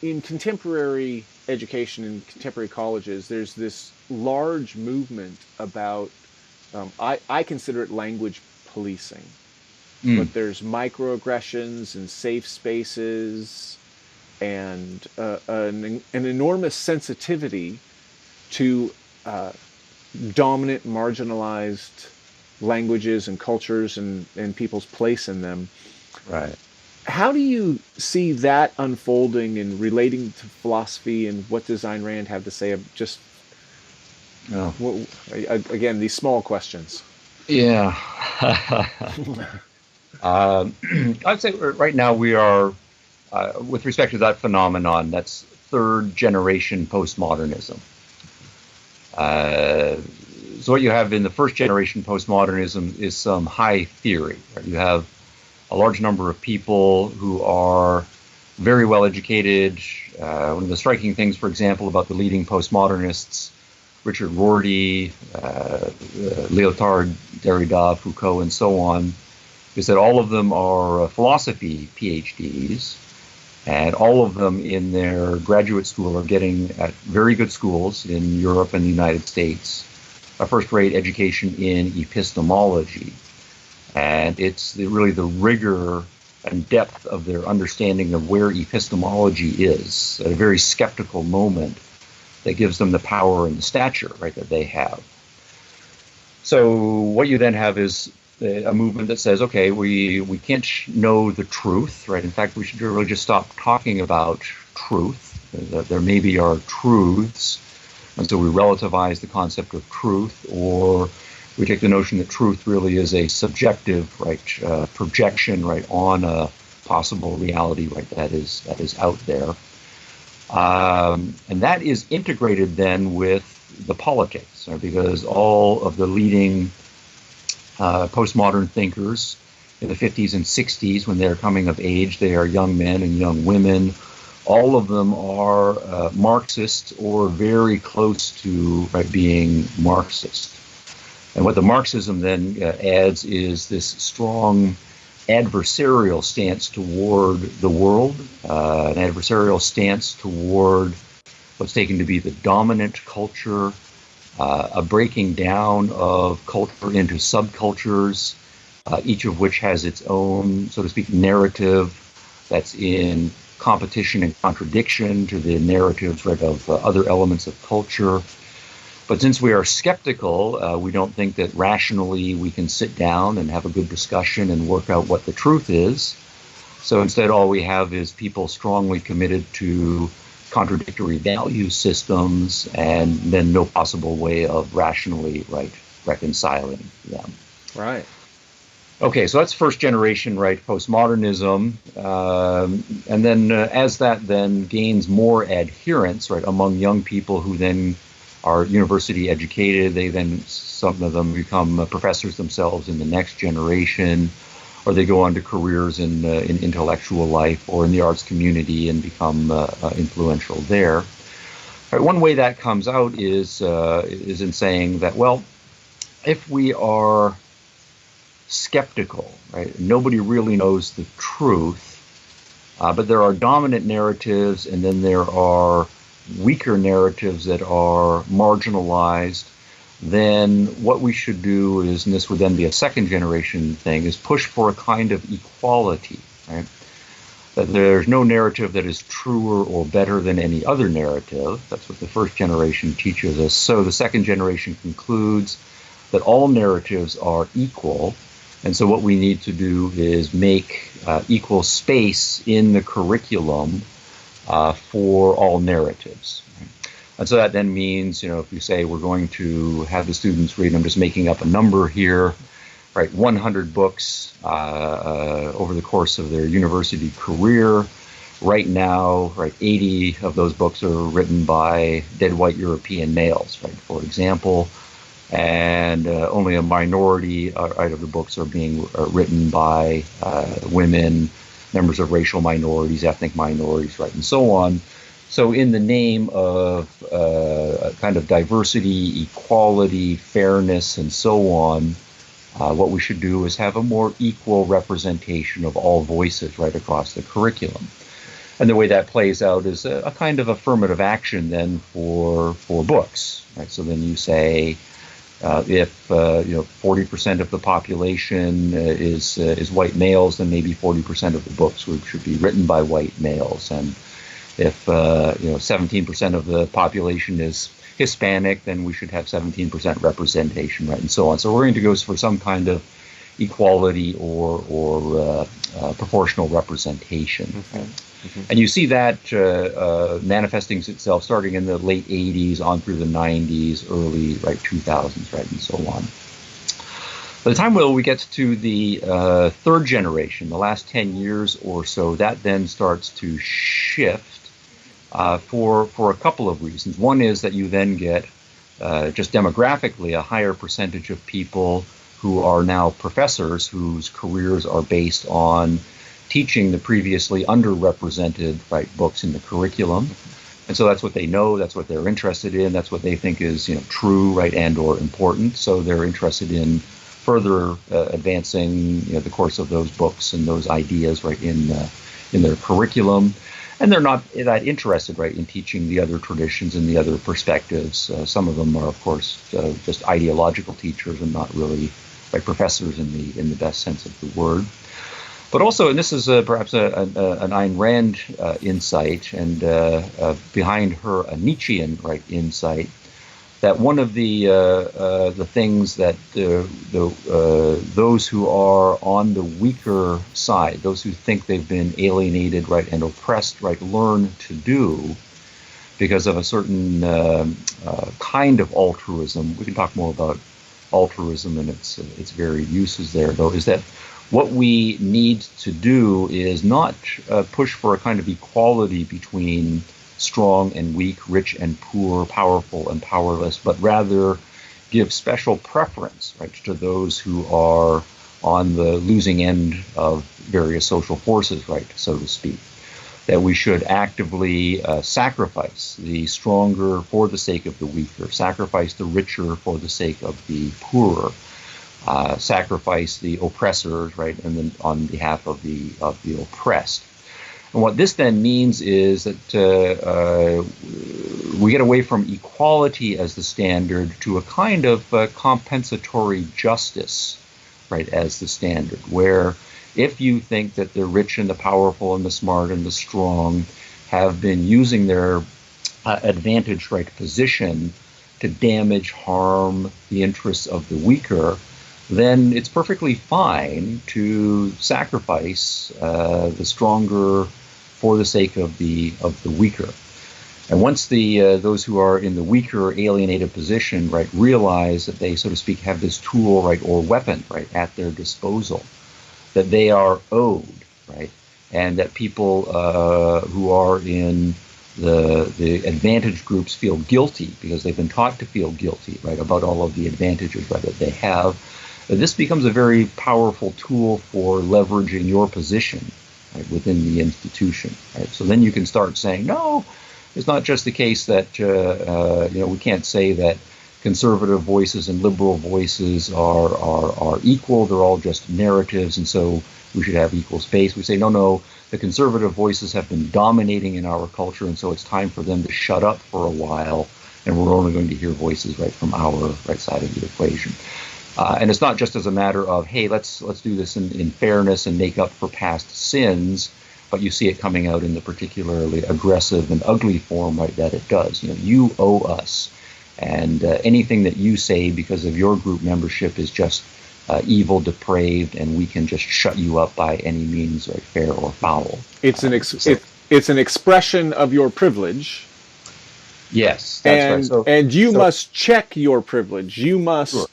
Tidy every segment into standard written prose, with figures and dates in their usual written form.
in contemporary education in contemporary colleges, there's this large movement about, I consider it language policing, Mm, but there's microaggressions and safe spaces and an enormous sensitivity to dominant, marginalized languages and cultures and people's place in them. right. How do you see that unfolding and relating to philosophy, and what does Ayn Rand have to say of just, Oh, again, these small questions? yeah. Um, I'd say right now we are, with respect to that phenomenon, that's third generation postmodernism. Uh, so what you have in the first generation postmodernism is some high theory. Right? You have a large number of people who are very well educated. One of the striking things, for example, about the leading postmodernists, Richard Rorty, Lyotard, Derrida, Foucault, and so on, is that all of them are philosophy PhDs, and all of them in their graduate school are getting at very good schools in Europe and the United States a first-rate education in epistemology. And it's really the rigor and depth of their understanding of where epistemology is at a very skeptical moment that gives them the power and the stature, right, that they have. So what you then have is a movement that says, okay, we can't know the truth, right? In fact, we should really just stop talking about truth. That there maybe are truths, and so we relativize the concept of truth, or we take the notion that truth really is a subjective, right, projection, right, on a possible reality, right, that is out there, and that is integrated then with the politics, right, because all of the leading postmodern thinkers in the 50s and 60s, when they're coming of age, they are young men and young women. All of them are Marxist or very close to, right, being Marxist. And what the Marxism then adds is this strong adversarial stance toward the world, an adversarial stance toward what's taken to be the dominant culture, a breaking down of culture into subcultures, each of which has its own, so to speak, narrative that's in competition and contradiction to the narratives, right, of other elements of culture. But since we are skeptical, we don't think that rationally we can sit down and have a good discussion and work out what the truth is. So instead, all we have is people strongly committed to contradictory value systems, and then no possible way of rationally, right, reconciling them. Right. Okay, so that's first generation, right, postmodernism, and then as that then gains more adherence, right, among young people who then are university educated, they then, some of them become professors themselves in the next generation, or they go on to careers in intellectual life or in the arts community and become influential there. Right, one way that comes out is in saying that, well, if we are skeptical, right, nobody really knows the truth, but there are dominant narratives, and then there are weaker narratives that are marginalized, then what we should do is, and this would then be a second generation thing, is push for a kind of equality, right? That there's no narrative that is truer or better than any other narrative. That's what the first generation teaches us. So the second generation concludes that all narratives are equal, and so what we need to do is make equal space in the curriculum for all narratives. Right? And so that then means, if you say we're going to have the students read, I'm just making up a number here, right, 100 books over the course of their university career. Right now, right, 80 of those books are written by dead white European males, right, for example, and only a minority right, of the books are being written by women, members of racial minorities, ethnic minorities, right, and so on. So in the name of kind of diversity, equality, fairness, and so on, what we should do is have a more equal representation of all voices right across the curriculum. And the way that plays out is a kind of affirmative action then for books, right? So then you say, if 40% of the population is white males, then maybe 40% of the books should be written by white males. And if 17% of the population is Hispanic, then we should have 17% representation, right? And so on. So we're going to go for some kind of equality or proportional representation. Mm-hmm. Right? Mm-hmm. And you see that manifesting itself starting in the late 80s on through the 90s, early 2000s, right, and so on. By the time we get to the third generation, the last 10 years or so, that then starts to shift for a couple of reasons. One is that you then get just demographically a higher percentage of people who are now professors whose careers are based on teaching the previously underrepresented books in the curriculum. And so that's what they know, that's what they're interested in, that's what they think is true, and or important. So they're interested in further advancing the course of those books and those ideas in their curriculum. And they're not that interested in teaching the other traditions and the other perspectives. Some of them are, of course, just ideological teachers and not really professors in the best sense of the word. But also, and this is perhaps an Ayn Rand insight, and behind her a Nietzschean insight, that one of the things that those who are on the weaker side, those who think they've been alienated and oppressed learn to do because of a certain kind of altruism. We can talk more about altruism and its varied uses there, though, is that what we need to do is not push for a kind of equality between strong and weak, rich and poor, powerful and powerless, but rather give special preference to those who are on the losing end of various social forces, so to speak. That we should actively sacrifice the stronger for the sake of the weaker, sacrifice the richer for the sake of the poorer, sacrifice the oppressors, and then on behalf of the oppressed. And what this then means is that we get away from equality as the standard to a kind of compensatory justice, as the standard, where if you think that the rich and the powerful and the smart and the strong have been using their advantaged position to damage, harm the interests of the weaker, then it's perfectly fine to sacrifice the stronger for the sake of the weaker. And once those who are in the weaker, alienated position, realize that they, so to speak, have this tool, or weapon, at their disposal, that they are owed, and that people who are in the advantaged groups feel guilty because they've been taught to feel guilty, about all of the advantages, that they have. This becomes a very powerful tool for leveraging your position within the institution. So then you can start saying, no, it's not just the case that we can't say that conservative voices and liberal voices are equal. They're all just narratives, and so we should have equal space. We say, no, the conservative voices have been dominating in our culture, and so it's time for them to shut up for a while, and we're only going to hear voices from our side of the equation. And it's not just as a matter of, hey, let's do this in fairness and make up for past sins, but you see it coming out in the particularly aggressive and ugly form that it does. You owe us, and anything that you say because of your group membership is just evil, depraved, and we can just shut you up by any means, fair or foul. It's an expression of your privilege. Yes, that's right. And you must check your privilege. You must. Sure.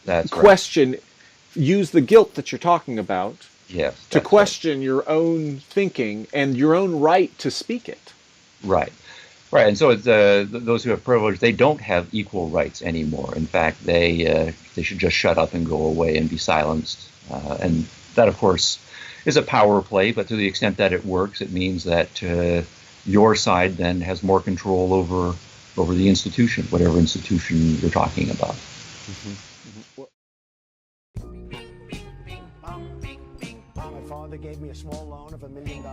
That's question, use the guilt that you're talking about to question your own thinking and your own right to speak it. Right. And so those who have privilege, they don't have equal rights anymore. In fact, they should just shut up and go away and be silenced. And that, of course, is a power play, but to the extent that it works, it means that your side then has more control over the institution, whatever institution you're talking about. Mm-hmm. My father gave me a small loan of $1 million.